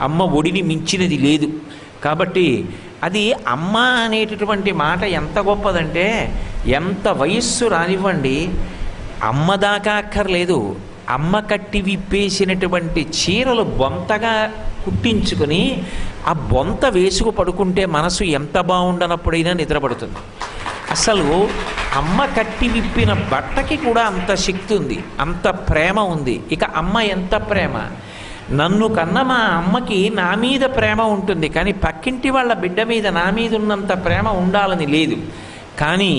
అమ్మ ఒడిని మించినది లేదు. కాబట్టి అది అమ్మ అనేటటువంటి మాట ఎంత గొప్పదంటే, ఎంత వయస్సు రానివ్వండి, అమ్మ దాకా అక్కర్లేదు, అమ్మ కట్టి విప్పేసినటువంటి చీరలు బొంతగా కుట్టించుకొని ఆ బొంత వేసుకు పడుకుంటే మనసు ఎంత బాగుండనప్పుడైనా నిద్రపడుతుంది. అసలు అమ్మ కట్టి విప్పిన బట్టకి కూడా అంత శక్తి ఉంది, అంత ప్రేమ ఉంది. ఇక అమ్మ ఎంత ప్రేమ! నన్ను కన్న మా అమ్మకి నా మీద ప్రేమ ఉంటుంది, కానీ పక్కింటి వాళ్ళ బిడ్డ మీద నా మీద ఉన్నంత ప్రేమ ఉండాలని లేదు. కానీ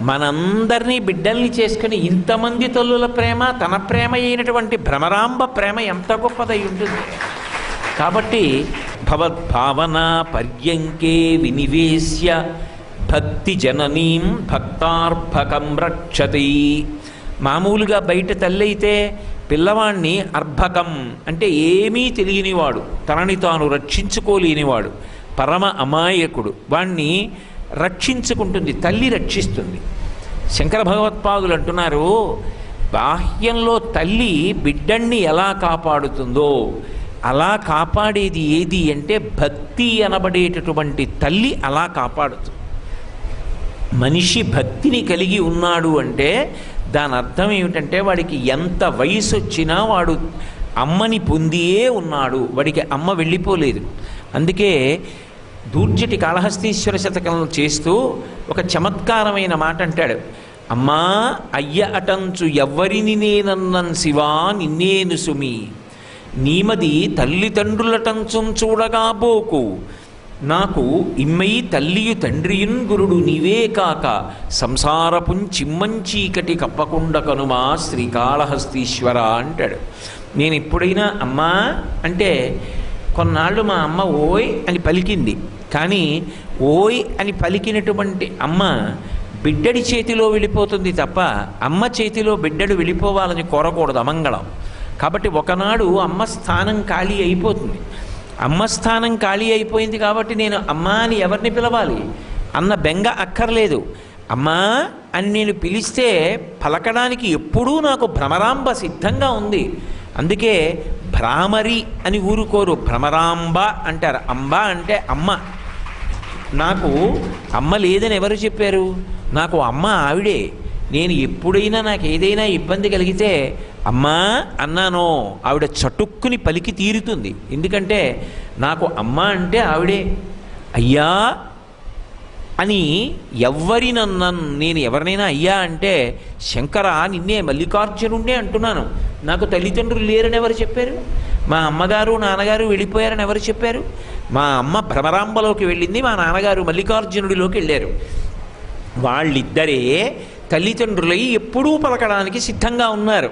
మనందరినీ బిడ్డల్ని చేసుకుని ఇంతమంది తల్లుల ప్రేమ, తన ప్రేమ అయినటువంటి భ్రమరాంబ ప్రేమ ఎంత గొప్పదై ఉంటుంది. కాబట్టి భవద్భావన పర్యంకే వినివేశ్య భక్తి జననీం భక్తార్భకం రక్షతి. మామూలుగా బయట తల్లి అయితే పిల్లవాణ్ణి అర్భకం అంటే ఏమీ తెలియనివాడు, తనని తాను రక్షించుకోలేనివాడు, పరమ అమాయకుడు, వాణ్ణి రక్షించుకుంటుంది, తల్లి రక్షిస్తుంది. శంకర భగవత్పాదులు అంటున్నారు, బాహ్యంలో తల్లి బిడ్డణ్ణి ఎలా కాపాడుతుందో అలా కాపాడేది ఏది అంటే భక్తి అనబడేటటువంటి తల్లి అలా కాపాడుతుంది. మనిషి భక్తిని కలిగి ఉన్నాడు అంటే దాని అర్థం ఏమిటంటే వాడికి ఎంత వయసు వచ్చినా వాడు అమ్మని పొందియే ఉన్నాడు, వాడికి అమ్మ వెళ్ళిపోలేదు. అందుకే దూర్జటి కాళహస్తీశ్వర శతకంలో చేస్తూ ఒక చమత్కారమైన మాట అంటాడు, అమ్మా అయ్య అటంచు ఎవ్వరిని నేనన్నన్ శివా నిన్నేను సుమి, నీమది తల్లిదండ్రులటంచు చూడగా బోకు, నాకు ఇమ్మై తల్లియు తండ్రియున్ గురుడు నీవే కాక సంసారపుం చిమ్మంచీకటి కప్పకుండ కనుమా శ్రీకాళహస్తీశ్వర అంటాడు. నేను ఎప్పుడైనా అమ్మా అంటే కొన్నాళ్ళు మా అమ్మ ఓయ్ అని పలికింది, కానీ ఓయ్ అని పలికినటువంటి అమ్మ బిడ్డడి చేతిలో వెళ్ళిపోతుంది తప్ప అమ్మ చేతిలో బిడ్డడు వెళ్ళిపోవాలని కోరకూడదు, అమంగళం. కాబట్టి ఒకనాడు అమ్మ స్థానం ఖాళీ అయిపోతుంది. అమ్మ స్థానం ఖాళీ అయిపోయింది కాబట్టి నేను అమ్మా అని ఎవరిని పిలవాలి అన్న బెంగ అక్కర్లేదు. అమ్మా అని నేను పిలిస్తే పలకడానికి ఎప్పుడూ నాకు భ్రమరాంబ సిద్ధంగా ఉంది. అందుకే భ్రామరి అని ఊరుకోరు, భ్రమరాంబ అంటారు. అంబ అంటే అమ్మ. నాకు అమ్మ లేదని ఎవరు చెప్పారు? నాకు అమ్మ ఆవిడే. నేను ఎప్పుడైనా నాకు ఏదైనా ఇబ్బంది కలిగితే అమ్మా అన్నానో ఆవిడ చటుక్కుని పలికి తీరుతుంది. ఎందుకంటే నాకు అమ్మ అంటే ఆవిడే. అయ్యా అని నేను ఎవరినైనా అయ్యా అంటే శంకర నిన్నే మల్లికార్జునుండే అంటున్నాను, నాకు తల్లిదండ్రులు లేరని ఎవరు చెప్పారు? మా అమ్మగారు నాన్నగారు వెళ్ళిపోయారని ఎవరు చెప్పారు? మా అమ్మ భ్రమరాంబలోకి వెళ్ళింది, మా నాన్నగారు మల్లికార్జునుడిలోకి వెళ్ళారు. వాళ్ళిద్దరే తల్లిదండ్రులై ఎప్పుడూ పలకడానికి సిద్ధంగా ఉన్నారు.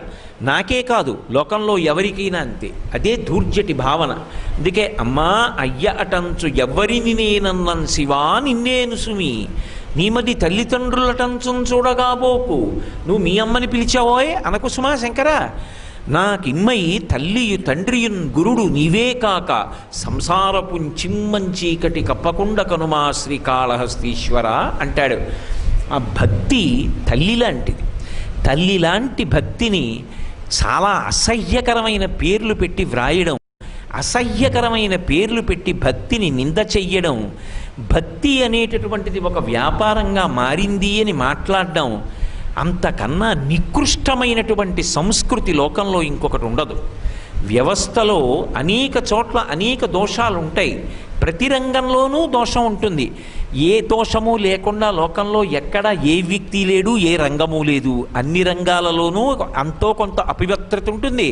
నాకే కాదు, లోకంలో ఎవరికైనా అంతే. అదే దూర్జటి భావన. అందుకే అమ్మా అయ్య అటంచు ఎవ్వరిని నేనన్నన్ శివా నిన్నేను సుమి, నీమది తల్లిదండ్రులటంచు చూడగాబోకు, నువ్వు మీ అమ్మని పిలిచావోయ్ అనకు సుమా శంకర, నాకిమ్మై తల్లియు తండ్రియున్ గురుడు నీవే కాక సంసారపు చిమ్మంచీకటి కప్పకుండా కనుమా శ్రీకాళహస్తీశ్వర అంటాడు. ఆ భక్తి తల్లి లాంటిది. తల్లి లాంటి భక్తిని చాలా అసహ్యకరమైన పేర్లు పెట్టి వ్రాయడం, అసహ్యకరమైన పేర్లు పెట్టి భక్తిని నింద చెయ్యడం, భక్తి అనేటటువంటిది ఒక వ్యాపారంగా మారింది అని మాట్లాడడం, అంతకన్నా నికృష్టమైనటువంటి సంస్కృతి లోకంలో ఇంకొకటి ఉండదు. వ్యవస్థలో అనేక చోట్ల అనేక దోషాలు ఉంటాయి, ప్రతి రంగంలోనూ దోషం ఉంటుంది. ఏ దోషము లేకుండా లోకంలో ఎక్కడ ఏ వ్యక్తి లేడు, ఏ రంగము లేదు. అన్ని రంగాలలోనూ అంతో కొంత అపవిత్రత ఉంటుంది.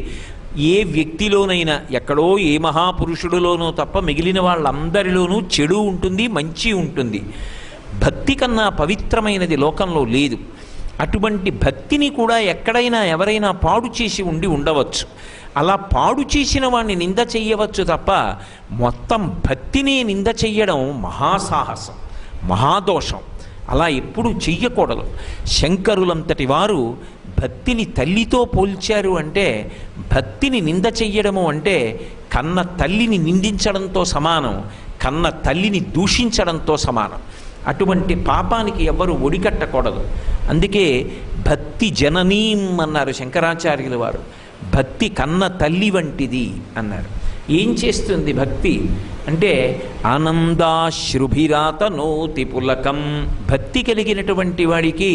ఏ వ్యక్తిలోనైనా ఎక్కడో ఏ మహాపురుషుడిలోనో తప్ప మిగిలిన వాళ్ళందరిలోనూ చెడు ఉంటుంది, మంచి ఉంటుంది. భక్తి కన్నా పవిత్రమైనది లోకంలో లేదు. అటువంటి భక్తిని కూడా ఎక్కడైనా ఎవరైనా పాడు చేసి ఉండవచ్చు. అలా పాడు చేసిన వాడిని నింద చెయ్యవచ్చు తప్ప మొత్తం భక్తిని నింద చెయ్యడం మహాసాహసం, మహాదోషం. అలా ఎప్పుడూ చెయ్యకూడదు. శంకరులంతటి వారు భక్తిని తల్లితో పోల్చారు అంటే, భక్తిని నింద చెయ్యడము అంటే కన్న తల్లిని నిందించడంతో సమానం, కన్న తల్లిని దూషించడంతో సమానం. అటువంటి పాపానికి ఎవ్వరూ ఒడికట్టకూడదు. అందుకే భక్తి జననీం అన్నారు శంకరాచార్యుల వారు. భక్తి కన్న తల్లి వంటిది అన్నారు. ఏం చేస్తుంది భక్తి అంటే ఆనందాశ్రుభిరాతనోతి పులకం. భక్తి కలిగినటువంటి వాడికి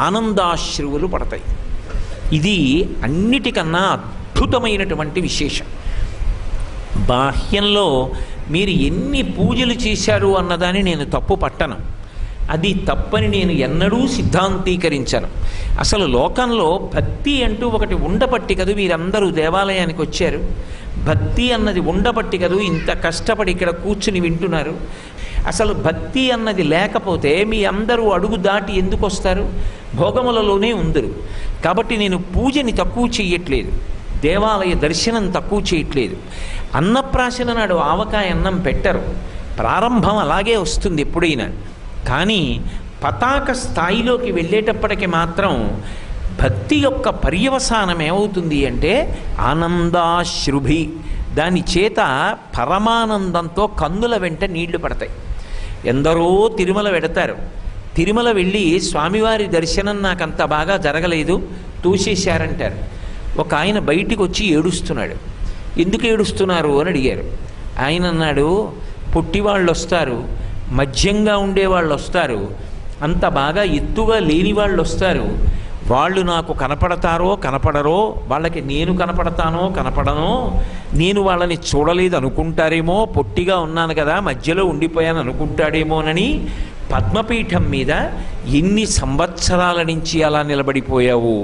ఆనందాశ్రువులు పడతాయి. ఇది అన్నిటికన్నా అద్భుతమైనటువంటి విశేషం. బాహ్యంలో మీరు ఎన్ని పూజలు చేశారు అన్నదాన్ని నేను తప్పు పట్టను, అది తప్పని నేను ఎన్నడూ సిద్ధాంతీకరించను. అసలు లోకంలో భక్తి అంటూ ఒకటి ఉండబట్టి కదూ మీరందరూ దేవాలయానికి వచ్చారు. భక్తి అన్నది ఉండబట్టి కదూ ఇంత కష్టపడి ఇక్కడ కూర్చుని వింటున్నారు. అసలు భక్తి అన్నది లేకపోతే మీ అందరూ అడుగు దాటి ఎందుకు వస్తారు? భోగములలోనే ఉందరు. కాబట్టి నేను పూజని తక్కువ చెయ్యట్లేదు, దేవాలయ దర్శనం తక్కువ చేయట్లేదు. అన్నప్రాశన నాడు ఆవకాయ అన్నం పెట్టరు, ప్రారంభం అలాగే వస్తుంది ఎప్పుడైనా. కానీ పతాక స్థాయిలోకి వెళ్ళేటప్పటికి మాత్రం భక్తి యొక్క పర్యవసానం ఏమవుతుంది అంటే ఆనందాశ్రుభి. దాని చేత పరమానందంతో కన్నుల వెంట నీళ్లు పడతాయి. ఎందరో తిరుమల వెడతారు, తిరుమల వెళ్ళి స్వామివారి దర్శనం నాకంత బాగా జరగలేదు, తోసేశారంటారు. ఒక ఆయన బయటికి వచ్చి ఏడుస్తున్నాడు. ఎందుకు ఏడుస్తున్నారు అని అడిగారు. ఆయన అన్నాడు, పుట్టివాళ్ళు వస్తారు, మధ్యంగా ఉండేవాళ్ళు వస్తారు, అంత బాగా ఎత్తుగా లేని వాళ్ళు వస్తారు. వాళ్ళు నాకు కనపడతారో కనపడరో, వాళ్ళకి నేను కనపడతానో కనపడనో, నేను వాళ్ళని చూడలేదు అనుకుంటారేమో, పొట్టిగా ఉన్నాను కదా మధ్యలో ఉండిపోయాను అనుకుంటాడేమోనని పద్మపీఠం మీద ఎన్ని సంవత్సరాల నుంచి అలా నిలబడిపోయావు.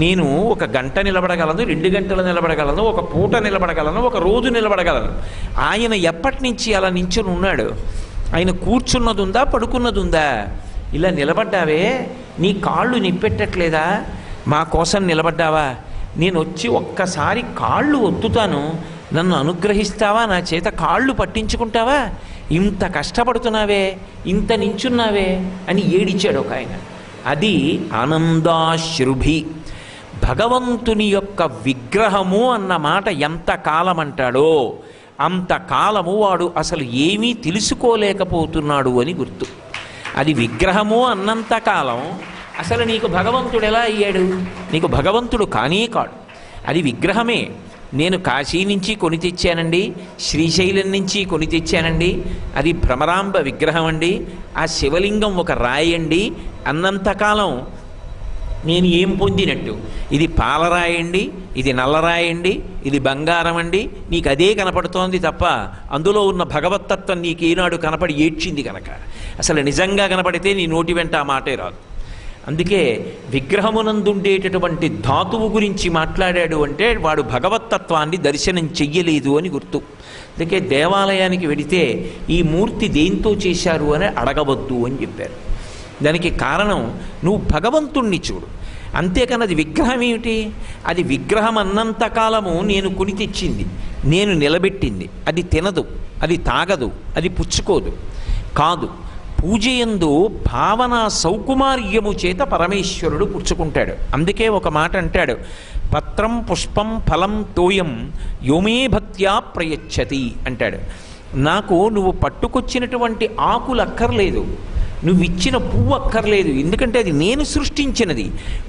నేను 1 గంట నిలబడగలను, 2 గంటలు నిలబడగలను, 1 పూట నిలబడగలను, 1 రోజు నిలబడగలను. ఆయన ఎప్పటి నుంచి అలా నించుని ఉన్నాడు? ఆయన కూర్చున్నది ఉందా, పడుకున్నది ఉందా? ఇలా నిలబడ్డావే, నీ కాళ్ళు నిప్పెట్టట్లేదా? మా కోసం నిలబడ్డావా? నేను వచ్చి ఒక్కసారి కాళ్ళు ఒత్తుతాను, నన్ను అనుగ్రహిస్తావా? నా చేత కాళ్ళు పట్టించుకుంటావా? ఇంత కష్టపడుతున్నావే, ఇంత నించున్నావే అని ఏడిచాడు ఒక ఆయన. అది ఆనందాశ్రుభి. భగవంతుని యొక్క విగ్రహము అన్న మాట ఎంత కాలం అంటాడో అంతకాలము వాడు అసలు ఏమీ తెలుసుకోలేకపోతున్నాడు అని గుర్తు. అది విగ్రహము అన్నంతకాలం అసలు నీకు భగవంతుడు ఎలా అయ్యాడు? నీకు భగవంతుడు కానీ కాడు, అది విగ్రహమే. నేను కాశీ నుంచి కొని తెచ్చానండి, శ్రీశైలం నుంచి కొని తెచ్చానండి, అది భ్రమరాంబ విగ్రహం అండి, ఆ శివలింగం ఒక రాయండి అన్నంతకాలం నేను ఏం పొందినట్టు? ఇది పాలరాయండి, ఇది నల్లరాయండి, ఇది బంగారం అండి, నీకు అదే కనపడుతోంది తప్ప అందులో ఉన్న భగవత్తత్వం నీకు ఈనాడు కనపడి ఏడ్చింది కనుక. అసలు నిజంగా కనపడితే నీ నోటి వెంట ఆ మాటే రాదు. అందుకే విగ్రహమునందుండేటటువంటి ధాతువు గురించి మాట్లాడాడు అంటే వాడు భగవత్తత్వాన్ని దర్శనం చెయ్యలేదు అని గుర్తు. అందుకే దేవాలయానికి వెడితే ఈ మూర్తి దేంతో చేశారు అని అడగవద్దు అని చెప్పారు. దానికి కారణం నువ్వు భగవంతుణ్ణి చూడు, అంతేకాని అది విగ్రహం ఏమిటి? అది విగ్రహం అన్నంతకాలము నేను కొని తెచ్చింది, నేను నిలబెట్టింది. అది తినదు, అది తాగదు, అది పుచ్చుకోదు. కాదు, పూజయందు భావన సౌకుమార్యము చేత పరమేశ్వరుడు పుచ్చుకుంటాడు. అందుకే ఒక మాట అంటాడు, పత్రం పుష్పం ఫలం తోయం యోమే భక్త్యా ప్రయచ్చతి అంటాడు. నాకు నువ్వు పట్టుకొచ్చినటువంటి ఆకులు అక్కర్లేదు, నువ్వు ఇచ్చిన పువ్వు అక్కర్లేదు, ఎందుకంటే అది నేను సృష్టించినది.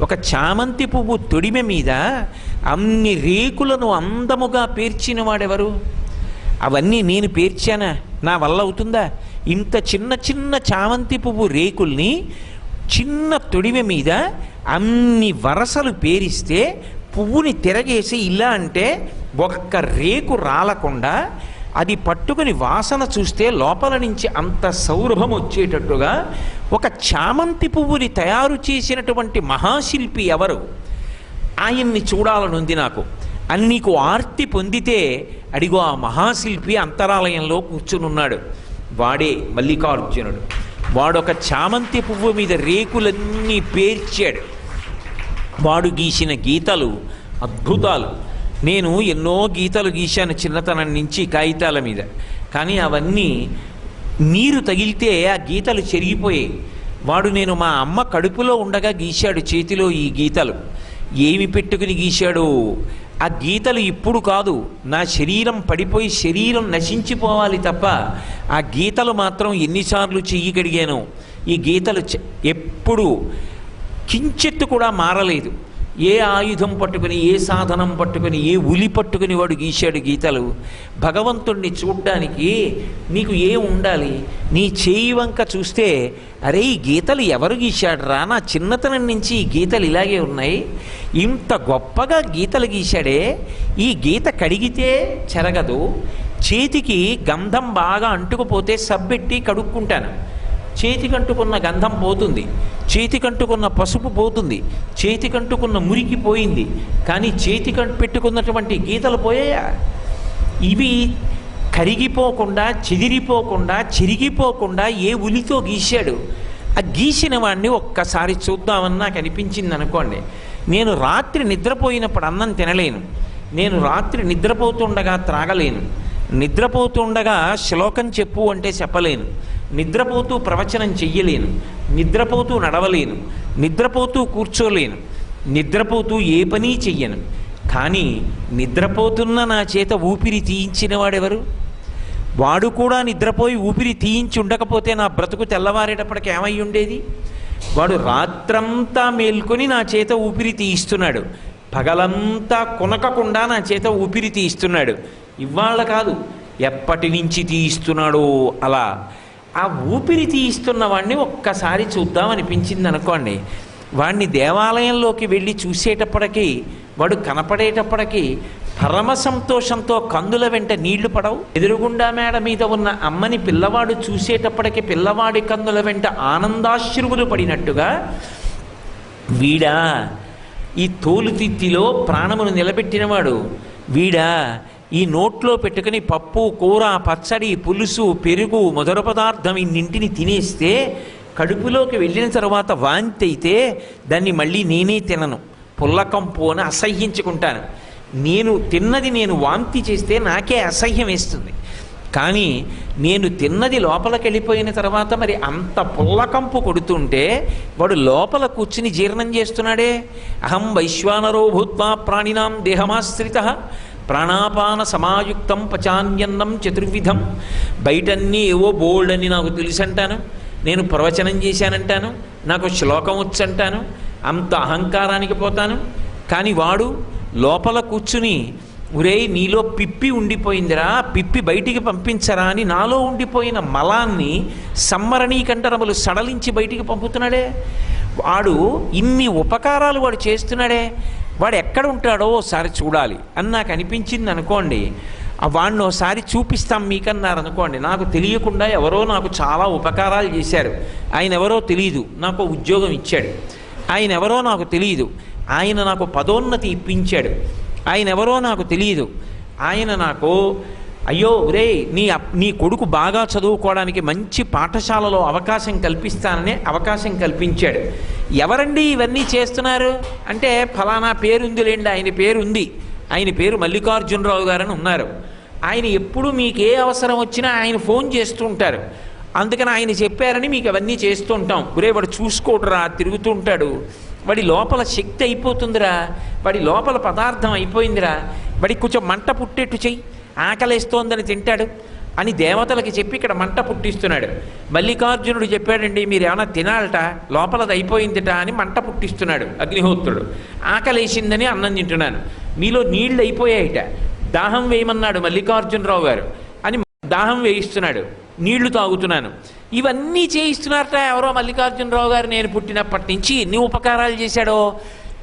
ఒక చామంతి పువ్వు తొడిమె మీద అన్ని రేకులను అందముగా పేర్చిన వాడెవరు? అవన్నీ నేను పేర్చానా? నా వల్ల అవుతుందా? ఇంత చిన్న చిన్న చామంతి పువ్వు రేకుల్ని చిన్న తొడిమె మీద అన్ని వరసలు పేరిస్తే పువ్వుని తిరగేసి ఇలా అంటే ఒక్క రేకు రాలకుండా అది పట్టుకుని వాసన చూస్తే లోపల నుంచి అంత సౌరభం వచ్చేటట్టుగా ఒక చామంతి పువ్వుని తయారు చేసినటువంటి మహాశిల్పి ఎవరు? ఆయన్ని చూడాలనుంది నాకు అని నీకు ఆర్తి పొందితే అడిగో ఆ మహాశిల్పి అంతరాలయంలో కూర్చునున్నాడు, వాడే మల్లికార్జునుడు. వాడొక చామంతి పువ్వు మీద రేకులన్నీ పేర్చాడు. వాడు గీసిన గీతలు అద్భుతాలు. నేను ఎన్నో గీతలు గీశాను చిన్నతనం నుంచి కాగితాల మీద, కానీ అవన్నీ నీరు తగిలితే ఆ గీతలు చెరిగిపోయాయి. వాడు నేను మా అమ్మ కడుపులో ఉండగా గీశాడు చేతిలో ఈ గీతలు. ఏమి పెట్టుకుని గీశాడు? ఆ గీతలు ఇప్పుడు కాదు, నా శరీరం పడిపోయి శరీరం నశించిపోవాలి తప్ప ఆ గీతలు మాత్రం ఎన్నిసార్లు చెయ్యి కడిగాను. ఈ గీతలు ఎప్పుడు కించెత్తు కూడా మారలేదు. ఏ ఆయుధం పట్టుకుని, ఏ సాధనం పట్టుకుని, ఏ ఉలి పట్టుకుని వాడు గీశాడు గీతలు? భగవంతుణ్ణి చూడ్డానికి నీకు ఏం ఉండాలి? నీ చేయి వంక చూస్తే, అరే ఈ గీతలు ఎవరు గీశాడురా, నా చిన్నతనం నుంచి ఈ గీతలు ఇలాగే ఉన్నాయి, ఇంత గొప్పగా గీతలు గీశాడే, ఈ గీత కడిగితే చెరగదు, చేతికి గంధం బాగా అంటుకుపోతే సబ్బెట్టి కడుక్కుంటాను, చేతికంటుకున్న గంధం పోతుంది, చేతికంటుకున్న పసుపు పోతుంది, చేతికంటుకున్న మురికి పోయింది, కానీ పెట్టుకున్నటువంటి గీతలు పోయాయా? ఇవి కరిగిపోకుండా, చెదిరిపోకుండా, చిరిగిపోకుండా ఏ ఉలితో గీశాడు? ఆ గీసిన వాడిని ఒక్కసారి చూద్దామని నాకు అనిపించింది అనుకోండి. నేను రాత్రి నిద్రపోయినప్పుడు అన్నం తినలేను, నేను రాత్రి నిద్రపోతుండగా త్రాగలేను, నిద్రపోతుండగా శ్లోకం చెప్పు అంటే చెప్పలేను, నిద్రపోతూ ప్రవచనం చెయ్యలేను, నిద్రపోతూ నడవలేను, నిద్రపోతూ కూర్చోలేను, నిద్రపోతూ ఏ పని చెయ్యను. కానీ నిద్రపోతున్న నా చేత ఊపిరి తీయించిన వాడెవరు? వాడు కూడా నిద్రపోయి ఊపిరి తీయించి ఉండకపోతే నా బ్రతుకు తెల్లవారేటప్పటికి ఏమై ఉండేది? వాడు రాత్రంతా మేల్కొని నా చేత ఊపిరి తీయిస్తున్నాడు, పగలంతా కొనకకుండా నా చేత ఊపిరి తీయిస్తున్నాడు. ఇవాళ కాదు, ఎప్పటి నుంచి తీయిస్తున్నాడో అలా. ఆ ఊపిరి తీయిస్తున్న వాడిని ఒక్కసారి చూద్దామనిపించింది అనుకోండి. వాడిని దేవాలయంలోకి వెళ్ళి చూసేటప్పటికీ, వాడు కనపడేటప్పటికీ పరమ సంతోషంతో కందుల వెంట నీళ్లు పడవు. ఎదురుగుండా మేడ మీద ఉన్న అమ్మని పిల్లవాడు చూసేటప్పటికి పిల్లవాడి కందుల వెంట ఆనందాశ్రువులు పడినట్టుగా, వీడా ఈ తోలుతిత్తిలో ప్రాణమును నిలబెట్టినవాడు, వీడా ఈ నోట్లో పెట్టుకుని పప్పు, కూర, పచ్చడి, పులుసు, పెరుగు మొదలు పదార్థం ఇన్నింటిని తినేస్తే కడుపులోకి వెళ్ళిన తర్వాత వాంతి అయితే దాన్ని మళ్ళీ నేనే తినను, పుల్లకంపు అని అసహ్యించుకుంటాను. నేను తిన్నది నేను వాంతి చేస్తే నాకే అసహ్యం వేస్తుంది. కానీ నేను తిన్నది లోపలికి వెళ్ళిపోయిన తర్వాత మరి అంత పుల్లకంపు కొడుతుంటే వాడు లోపల కూర్చుని జీర్ణం చేస్తున్నాడే. అహం వైశ్వానరో భూత్వా ప్రాణినాం దేహమాశ్రిత ప్రాణాపాన సమాయుక్తం పచాన్యన్నం చతుర్విధం. బయటన్నీ ఏవో బోల్డ్ అని నాకు తెలుసంటాను, నేను ప్రవచనం చేశానంటాను, నాకు శ్లోకం వచ్చంటాను, అంత అహంకారానికి పోతాను. కానీ వాడు లోపల కూర్చుని, ఒరేయ్ నీలో పిప్పి ఉండిపోయిందిరా, పిప్పి బయటికి పంపించరా అని నాలో ఉండిపోయిన మలాన్ని సమ్మరణీకంఠరములు సడలించి బయటికి పంపుతున్నాడే. వాడు ఇన్ని ఉపకారాలు వాడు చేస్తున్నాడే. వాడు ఎక్కడ ఉంటాడో ఒకసారి చూడాలి అని నాకు అనిపించింది అనుకోండి. వాడిని ఒకసారి చూపిస్తాం మీకన్నారు అనుకోండి. నాకు తెలియకుండా ఎవరో నాకు చాలా ఉపకారాలు చేశారు. ఆయన ఎవరో తెలియదు, నాకు ఉద్యోగం ఇచ్చాడు. ఆయన ఎవరో నాకు తెలియదు, ఆయన నాకు పదోన్నతి ఇప్పించాడు. ఆయన ఎవరో నాకు తెలియదు, ఆయన నాకు అయ్యో ఒరే నీ కొడుకు బాగా చదువుకోవడానికి మంచి పాఠశాలలో అవకాశం కల్పిస్తానని అవకాశం కల్పించాడు. ఎవరండి ఇవన్నీ చేస్తున్నారు అంటే, ఫలానా పేరుందిలేండి, ఆయన పేరు ఉంది, ఆయన పేరు మల్లికార్జునరావు గారని ఉన్నారు. ఆయన ఎప్పుడు మీకు ఏ అవసరం వచ్చినా ఆయన ఫోన్ చేస్తూ ఉంటారు. అందుకని ఆయన చెప్పారని మీకు అవన్నీ చేస్తూ ఉంటాం. ఒరే వాడు చూసుకోడురా, తిరుగుతూ ఉంటాడు, వాడి లోపల శక్తి అయిపోతుందిరా, వాడి లోపల పదార్థం అయిపోయిందిరా, వాడికి కొంచెం మంట పుట్టేట్టు చెయ్యి, ఆకలేస్తోందని తింటాడు అని దేవతలకి చెప్పి ఇక్కడ మంట పుట్టిస్తున్నాడు. మల్లికార్జునుడు చెప్పాడండి, మీరు ఏమైనా తినాలట, లోపలది అయిపోయిందిట అని మంట పుట్టిస్తున్నాడు అగ్నిహోత్రుడు. ఆకలేసిందని అన్నం తింటున్నాను, మీలో నీళ్ళు అయిపోయాయిట, దాహం వేయమన్నాడు మల్లికార్జునరావు గారు అని దాహం వేయిస్తున్నాడు, నీళ్లు తాగుతున్నాను. ఇవన్నీ చేయిస్తున్నారట ఎవరో మల్లికార్జునరావు గారు. నేను పుట్టినప్పటి నుంచి ఎన్ని ఉపకారాలు చేశాడో.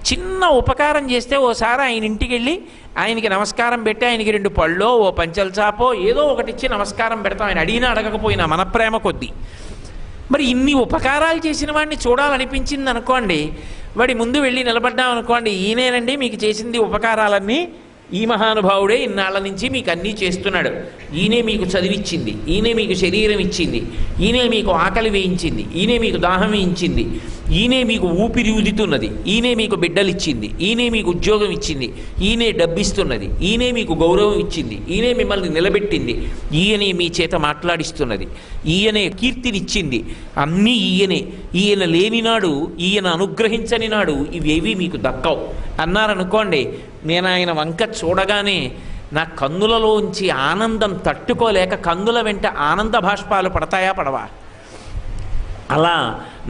చిన్న ఉపకారం చేస్తే ఓసారి ఆయన ఇంటికి వెళ్ళి ఆయనకి నమస్కారం పెట్టి ఆయనకి 2 పళ్ళో ఓ పంచల చాపో ఏదో ఒకటి ఇచ్చి నమస్కారం పెడతాం, ఆయన అడిగినా అడగకపోయినా మన ప్రేమ కొద్దీ. మరి ఇన్ని ఉపకారాలు చేసిన వాడిని చూడాలనిపించింది అనుకోండి, వాడి ముందు వెళ్ళి నిలబడ్డాం అనుకోండి, ఈయనేనండి మీకు చేసింది ఉపకారాలన్నీ, ఈ మహానుభావుడే ఇన్నాళ్ళ నుంచి మీకు అన్నీ చేస్తున్నాడు, ఈయనే మీకు చదివిచ్చింది, ఈయనే మీకు శరీరం ఇచ్చింది, ఈయనే మీకు ఆకలి వేయించింది, ఈయనే మీకు దాహం వేయించింది, ఈయనే మీకు ఊపిరి ఊదుతున్నది, ఈయనే మీకు బిడ్డలిచ్చింది, ఈయనే మీకు ఉద్యోగం ఇచ్చింది, ఈయనే డబ్బిస్తున్నది, ఈయనే మీకు గౌరవం ఇచ్చింది, ఈయనే మిమ్మల్ని నిలబెట్టింది, ఈయనే మీ చేత మాట్లాడిస్తున్నది, ఈయనే కీర్తినిచ్చింది, అన్నీ ఈయనే. ఈయన లేనినాడు, ఈయన అనుగ్రహించని నాడు ఇవేవి మీకు దక్కవు అన్నారనుకోండి. నేను ఆయన వంక చూడగానే నా కన్నులలోంచి ఆనందం తట్టుకోలేక కన్నుల వెంట ఆనంద బాష్పాలు పడతాయా పడవా? అలా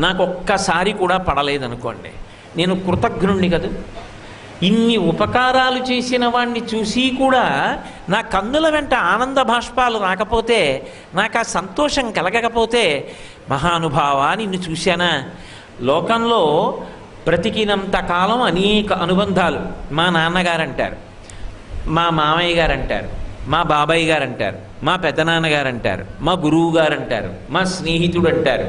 నాకు ఒక్కసారి కూడా పడలేదనుకోండి. నేను కృతజ్ఞుణ్ణి కదా. ఇన్ని ఉపకారాలు చేసిన వాణ్ణి చూసి కూడా నా కన్నుల వెంట ఆనంద బాష్పాలు రాకపోతే, నాకు ఆ సంతోషం కలగకపోతే, మహానుభావా నిన్ను చూశానా? లోకంలో బ్రతికినంత కాలం అనేక అనుబంధాలు మా నాన్నగారు అంటారు, మా మామయ్య గారు అంటారు, మా బాబాయ్ గారు అంటారు, మా పెద్దనాన్నగారు అంటారు, మా గురువు గారు అంటారు, మా స్నేహితుడు అంటారు.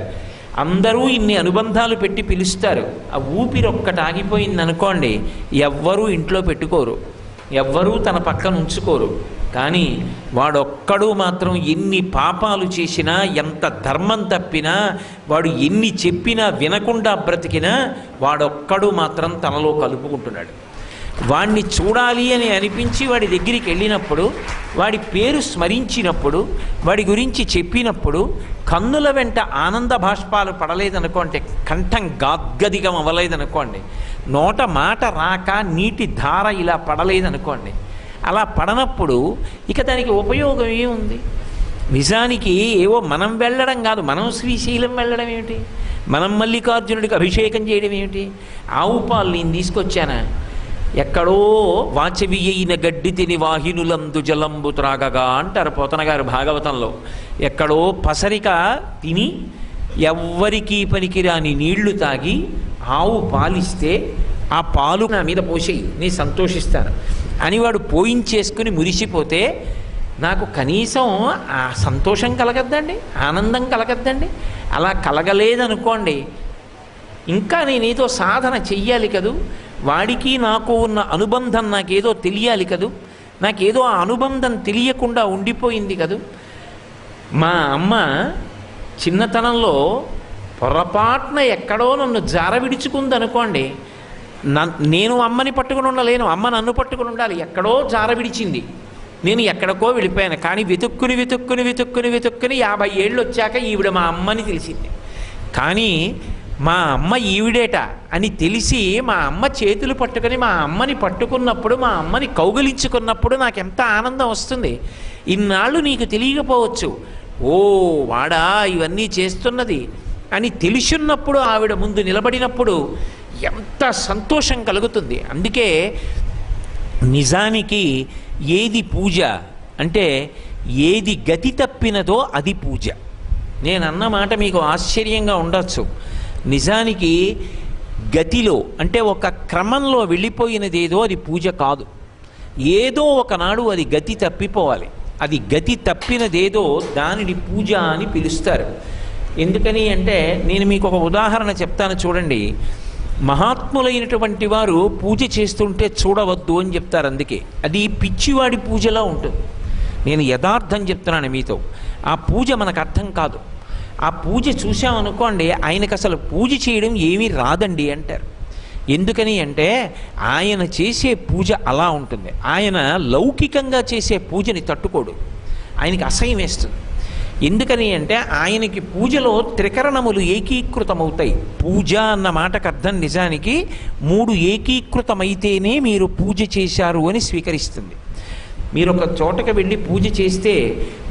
అందరూ ఇన్ని అనుబంధాలు పెట్టి పిలుస్తారు. ఆ ఊపిరి ఒక్కటి ఆగిపోయింది అనుకోండి, ఎవ్వరూ ఇంట్లో పెట్టుకోరు, ఎవ్వరూ తన పక్కన ఉంచుకోరు. కానీ వాడొక్కడు మాత్రం ఎన్ని పాపాలు చేసినా, ఎంత ధర్మం తప్పినా, వాడు ఎన్ని చెప్పినా వినకుండా బ్రతికినా, వాడొక్కడు మాత్రం తనలో కలుపుకుంటున్నాడు. వాణ్ణి చూడాలి అని అనిపించి వాడి దగ్గరికి వెళ్ళినప్పుడు, వాడి పేరు స్మరించినప్పుడు, వాడి గురించి చెప్పినప్పుడు కన్నుల వెంట ఆనంద బాష్పాలు పడలేదనుకోండి, కంఠం గాద్గదిగం అవ్వలేదనుకోండి, నోట మాట రాక నీటి ధార ఇలా పడలేదనుకోండి, అలా పడనప్పుడు ఇక దానికి ఉపయోగం ఏముంది? నిజానికి ఏవో మనం వెళ్ళడం కాదు, మనం శ్రీశైలం వెళ్ళడం ఏమిటి, మనం మల్లికార్జునుడికి అభిషేకం చేయడం ఏమిటి? ఆవు పాలు నేను తీసుకొచ్చానా? ఎక్కడో వాచవియైన గడ్డి తిని వాహినులందు జలంబు త్రాగగా అంటారు పోతన గారు భాగవతంలో. ఎక్కడో పసరిక తిని ఎవ్వరికీ పనికిరాని నీళ్లు తాగి ఆవు పాలిస్తే ఆ పాలు నా మీద పోసేయి, నేను సంతోషిస్తాను అని వాడు పోయించేసుకుని మురిసిపోతే నాకు కనీసం ఆ సంతోషం కలగద్దండి, ఆనందం కలగద్దండి? అలా కలగలేదనుకోండి, ఇంకా నేనేదో సాధన చెయ్యాలి కదూ, వాడికి నాకు ఉన్న అనుబంధం నాకేదో తెలియాలి కదూ, నాకేదో ఆ అనుబంధం తెలియకుండా ఉండిపోయింది కదూ. మా అమ్మ చిన్నతనంలో పొరపాటున ఎక్కడో నన్ను జార విడుచుకుందనుకోండి, నేను అమ్మని పట్టుకుని ఉండలేను, అమ్మ నన్ను పట్టుకుని ఉండాలి. ఎక్కడో జార విడిచింది, నేను ఎక్కడికో వెళ్ళిపోయాను. కానీ వెతుక్కుని 50 ఏళ్ళు వచ్చాక ఈవిడ మా అమ్మని తెలిసింది. కానీ మా అమ్మ ఈవిడేట అని తెలిసి మా అమ్మ చేతులు పట్టుకొని మా అమ్మని పట్టుకున్నప్పుడు, మా అమ్మని కౌగిలించుకున్నప్పుడు నాకెంత ఆనందం వస్తుంది. ఇన్నాళ్ళు నీకు తెలియకపోవచ్చు, ఓ వాడా ఇవన్నీ చేస్తున్నది అని తెలుసున్నప్పుడు, ఆవిడ ముందు నిలబడినప్పుడు ఎంత సంతోషం కలుగుతుంది. అందుకే నిజానికి ఏది పూజ అంటే, ఏది గతి తప్పినదో అది పూజ. నేను అన్న మాట మీకు ఆశ్చర్యంగా ఉండొచ్చు. నిజానికి గతిలో అంటే ఒక క్రమంలో వెళ్ళిపోయినదేదో అది పూజ కాదు. ఏదో ఒకనాడు అది గతి తప్పిపోవాలి. అది గతి తప్పినదేదో దానిని పూజ అని పిలుస్తారు. ఎందుకని అంటే, నేను మీకు ఒక ఉదాహరణ చెప్తాను చూడండి. మహాత్ములైనటువంటి వారు పూజ చేస్తుంటే చూడవద్దు అని చెప్తారు. అందుకే అది పిచ్చివాడి పూజలా ఉంటుంది. నేను యథార్థం చెప్తున్నాను మీతో. ఆ పూజ మనకు అర్థం కాదు. ఆ పూజ చూసామనుకోండి, ఆయనకు అసలు పూజ చేయడం ఏమీ రాదండి అంటారు. ఎందుకని అంటే, ఆయన చేసే పూజ అలా ఉంటుంది. ఆయన లౌకికంగా చేసే పూజని తట్టుకోడు, ఆయనకి అసహ్యం వేస్తుంది. ఎందుకని అంటే, ఆయనకి పూజలో త్రికరణములు ఏకీకృతమవుతాయి. పూజ అన్న మాటకు అర్థం నిజానికి 3 ఏకీకృతమైతేనే మీరు పూజ చేశారు అని స్వీకరిస్తుంది. మీరు ఒక చోటకి వెళ్ళి పూజ చేస్తే,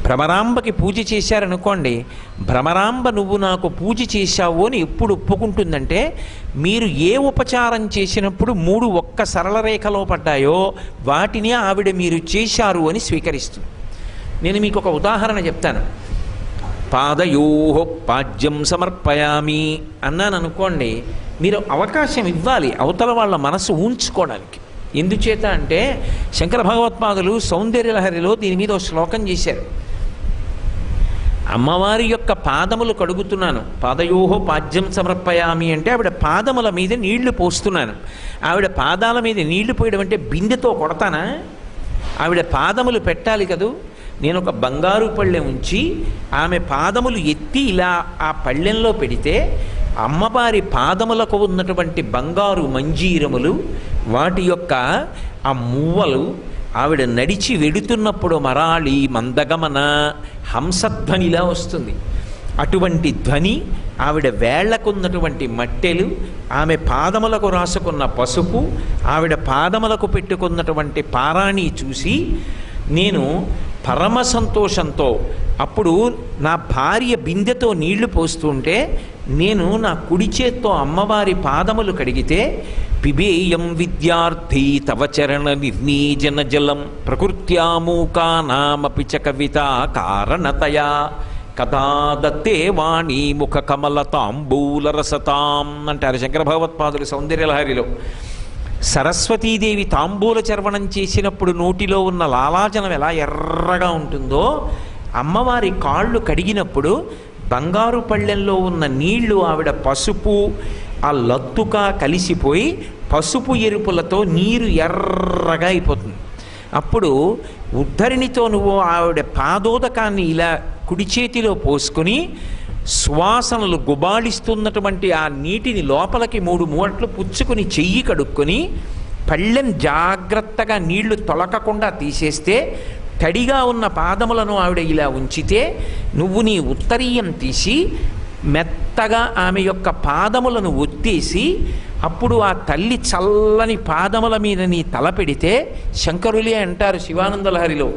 భ్రమరాంబకి పూజ చేశారనుకోండి, భ్రమరాంబ నువ్వు నాకు పూజ చేశావు అని ఎప్పుడు ఒప్పుకుంటుందంటే, మీరు ఏ ఉపచారం చేసినప్పుడు 3 ఒక్క సరళ రేఖలో పడ్డాయో వాటిని ఆవిడ మీరు చేశారు అని స్వీకరిస్తుంది. నేను మీకు ఒక ఉదాహరణ చెప్తాను. పాదయోః పాద్యం సమర్పయామి అన్నాను అనుకోండి, మీరు అవకాశం ఇవ్వాలి అవతల వాళ్ళ మనసు ఉంచుకోవడానికి. ఎందుచేత అంటే, శంకర భగవత్పాదులు సౌందర్యలహరిలో దీని మీద ఒక శ్లోకం చేశారు. అమ్మవారి యొక్క పాదములు కడుగుతున్నాను, పాదయోః పాద్యం సమర్పయామి అంటే ఆవిడ పాదముల మీద నీళ్లు పోస్తున్నాను. ఆవిడ పాదాల మీద నీళ్లు పోయడం అంటే బిందెతో కొడతానా? ఆవిడ పాదములు పెట్టాలి కదూ. నేను ఒక బంగారు పళ్ళెం ఉంచి ఆమె పాదములు ఎత్తి ఇలా ఆ పళ్ళెంలో పెడితే, అమ్మవారి పాదములకు ఉన్నటువంటి బంగారు మంజీరములు, వాటి యొక్క ఆ మువ్వలు ఆవిడ నడిచి వెడుతున్నప్పుడు మరాళి మందగమన హంసధ్వనిలా వస్తుంది. అటువంటి ధ్వని, ఆవిడ వేళ్లకున్నటువంటి మట్టెలు, ఆమె పాదములకు రాసుకున్న పసుపు, ఆవిడ పాదములకు పెట్టుకున్నటువంటి పారాణి చూసి నేను పరమ సంతోషంతో, అప్పుడు నా భార్య బిందెతో నీళ్లు పోస్తుంటే నేను నా కుడి చేత్తో అమ్మవారి పాదములు కడిగితే పిబేయం విద్యార్థి తవ చరణ నిర్నీజన జలం ప్రకృత్యామూకానామపి చ కవితా కారణతయా కథా దత్తే వాణి ముఖ కమలతాంబూలరసతాం అంటారు శంకర భగవత్పాదులు సౌందర్యలహరిలో. సరస్వతీదేవి తాంబూల చర్వణం చేసినప్పుడు నోటిలో ఉన్న లాలాజనం ఎలా ఎర్రగా ఉంటుందో, అమ్మవారి కాళ్ళు కడిగినప్పుడు బంగారు పళ్ళెంలో ఉన్న నీళ్లు ఆవిడ పసుపు ఆ లత్తుగా కలిసిపోయి పసుపు ఎరుపులతో నీరు ఎర్రగా అయిపోతుంది. అప్పుడు ఉద్ధరిణితో నువ్వు ఆవిడ పాదోదకాన్ని ఇలా కుడి చేతిలో పోసుకొని శ్వాసనలు గుబాళిస్తున్నటువంటి ఆ నీటిని లోపలికి 3 మూటలు పుచ్చుకొని చెయ్యి కడుక్కొని పళ్ళెం జాగ్రత్తగా నీళ్లు తొలకకుండా తీసేస్తే తడిగా ఉన్న పాదములను ఆవిడ ఇలా ఉంచితే నువ్వు నీ ఉత్తరీయం తీసి మెత్తగా ఆమె యొక్క పాదములను ఒత్తేసి అప్పుడు ఆ తల్లి చల్లని పాదముల మీద నీ తల పెడితే శంకరులే అంటారు శివానందలహరిలో,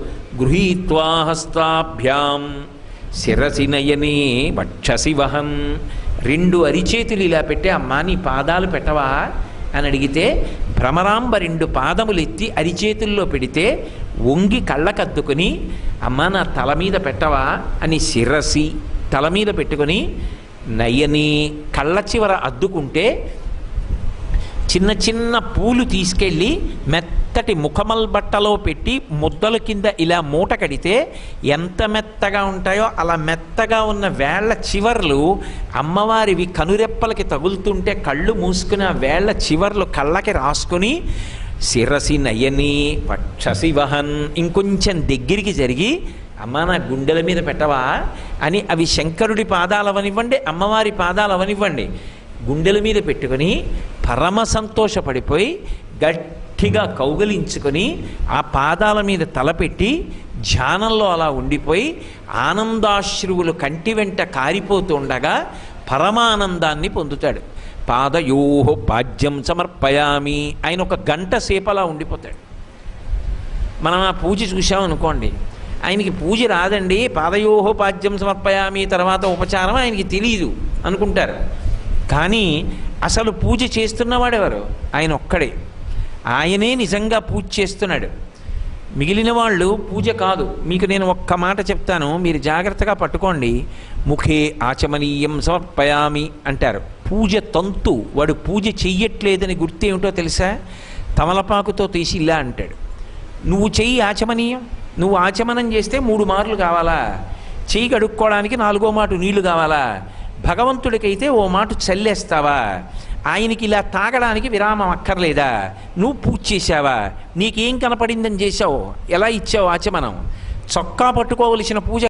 గృహీత్వా హస్తాభ్యాం శిరసి నయనే వక్షసి వహన్. 2 అరిచేతులు ఇలా పెట్టే, అమ్మా నీ పాదాలు పెట్టవా అని అడిగితే భ్రమరాంబ 2 పాదములు ఎత్తి అరిచేతుల్లో పెడితే వంగి కళ్ళకద్దుకొని అమ్మా నా తల మీద పెట్టవా అని శిరసి తల మీద పెట్టుకొని నయని కళ్ళ చివర అద్దుకుంటే చిన్న చిన్న పూలు తీసుకెళ్ళి మెత్తటి ముఖమల్ బట్టలో పెట్టి ముద్దల కింద ఇలా మూట కడితే ఎంత మెత్తగా ఉంటాయో అలా మెత్తగా ఉన్న వేళ్ల చివర్లు అమ్మవారివి కనురెప్పలకి తగులుతుంటే కళ్ళు మూసుకుని ఆ వేళ్ల చివర్లు కళ్ళకి రాసుకొని శిరసి నయని వక్షసి వహన్ ఇంకొంచెం దగ్గరికి జరిగి అమ్మ నా గుండెల మీద పెట్టవా అని అవి శంకరుడి పాదాలు అవనివ్వండి అమ్మవారి పాదాలు అవనివ్వండి గుండెల మీద పెట్టుకొని పరమ సంతోషపడిపోయి గట్టిగా కౌగలించుకొని ఆ పాదాల మీద తలపెట్టి ధ్యానంలో అలా ఉండిపోయి ఆనందాశ్రువులు కంటి వెంట కారిపోతుండగా పరమానందాన్ని పొందుతాడు. పాదయోహో పాద్యం సమర్పయామి ఆయన 1 గంట సేపు అలా ఉండిపోతాడు. మనం ఆ పూజ చూసామనుకోండి, ఆయనకి పూజ రాదండి, పాదయోహో పాద్యం సమర్పయామి తర్వాత ఉపచారం ఆయనకి తెలియదు అనుకుంటారు. కానీ అసలు పూజ చేస్తున్నవాడెవరు? ఆయన ఒక్కడే. ఆయనే నిజంగా పూజ చేస్తున్నాడు. మిగిలిన వాళ్ళు పూజ కాదు. మీకు నేను ఒక్క మాట చెప్తాను, మీరు జాగ్రత్తగా పట్టుకోండి. ముఖే ఆచమనీయం సమర్పయామి అంటారు. పూజ తంతు, వాడు పూజ చెయ్యట్లేదని గుర్తేమిటో తెలుసా? తమలపాకుతో తీసి ఇలా అంటాడు, నువ్వు చెయ్యి ఆచమనీయం, నువ్వు ఆచమనం చేస్తే 3 మార్లు కావాలా, చెయ్యి కడుక్కోవడానికి 4వ మాట నీళ్లు కావాలా, భగవంతుడికైతే ఓ మాట చల్లేస్తావా, ఆయనకి ఇలా తాగడానికి విరామం అక్కర్లేదా, నువ్వు పూజ చేశావా, నీకేం కనపడిందని చేశావు, ఎలా ఇచ్చావు ఆచమనం, చొక్కా పట్టుకోవలసిన పూజ